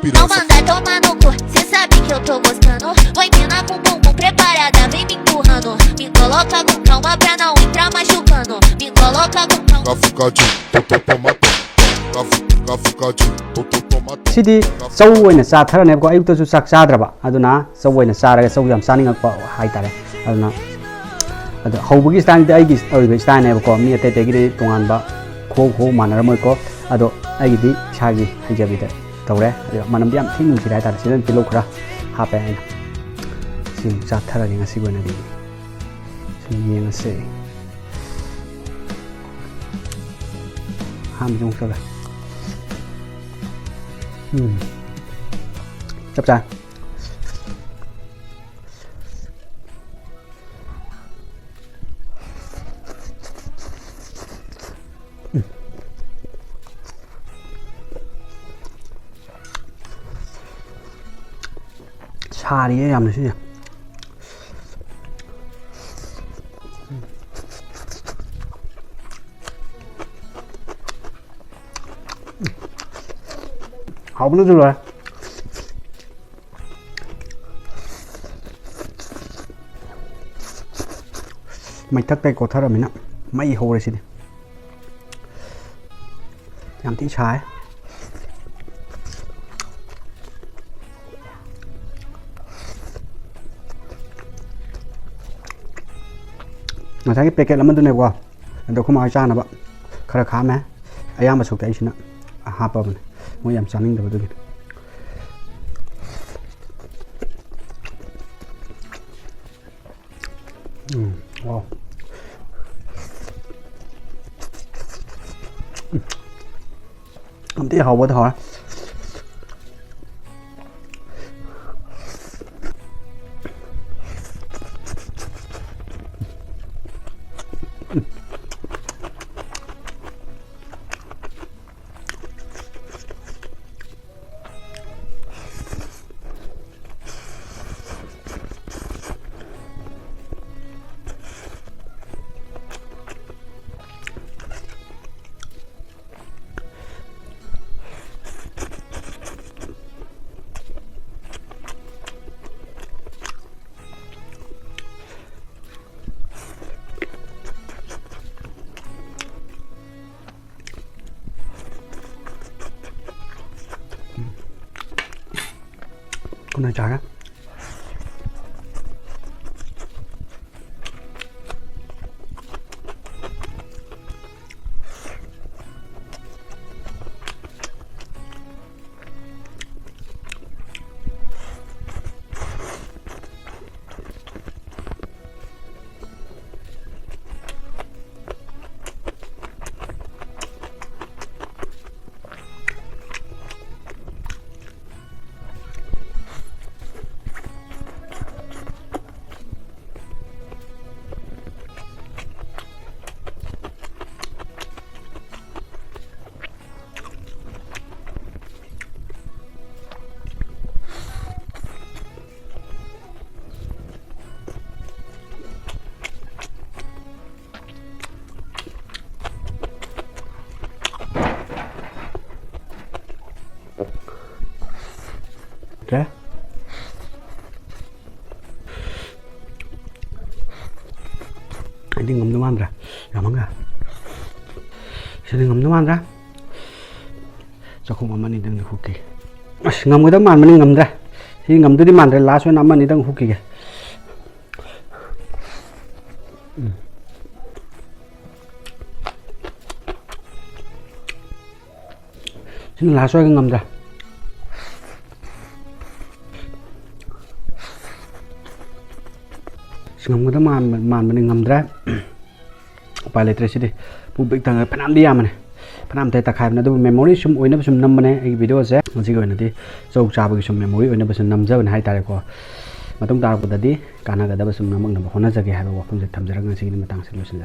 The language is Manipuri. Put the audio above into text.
piranha. Não mandar tomar no cu, cê sabe que eu tô gostando. Vai mina com bumbum preparada, vem me empurrando. Me coloca com calma pra não entrar machucando. Me coloca com calma. Cafucadinho, toma. Cafucadinho, toma. सिदी चौ ओइना चाथरने को अयुक्तसु चाक चाद्रबा अदुना चौ ओइना चारगा चौ याम चानिंगक हाइतारे अदुना अद हौबगी स्टाइल दे आइगी ओइबे स्टाइल ने को मी अते तेगी तोंगानबा खो मानरमय को अदो आइगी सागी हाइजबिदे तौरे मनम याम थिन नुसिरा तारे सिजन पिलो खरा हापे आइना सिम चाथरगे ngasi गोना दि सिम येंगसे ham jong सला chấp chắn xa đi em này chứ nhỉ không nữa rồi mày thắc tay cổ thắt rồi mình ạ mấy hồ này xin làm tí trái mà thấy cái packet là mình tôi này qua đâu không ai cha nào bạn khá khá mẹ ai ăn mà sụt tay xin ạ hạp vào mình mau làm sao mình được tôi wow không tí hậu bữa thôi con này trái á Kìa anh đi ngấm nước ăn ra làm món gà sẽ đi ngấm nước ăn ra cho không ăn mình đang được hút kì ngấm cái tấm màn mình ngấm ra thì ngấm tới đi màn rồi lá xoay nắm mình đang hút kì kìa xin lá xoay cái ngấm ra ngầm cái tấm màn mình ngầm ra phải lấy trên đi phụ bị thằng phần ăn đi à này phần ăn thấy tạc hai nó tôi memory sum oi nó sum năm này cái video sẽ nó chỉ gọi là đi sâu trà với sum memory oi nó sum năm giờ hai tài của mà tung ta của đi cả na cái đó sum năm nó không nó ra cái hai bộ phim tham gia cái gì mà tăng sinh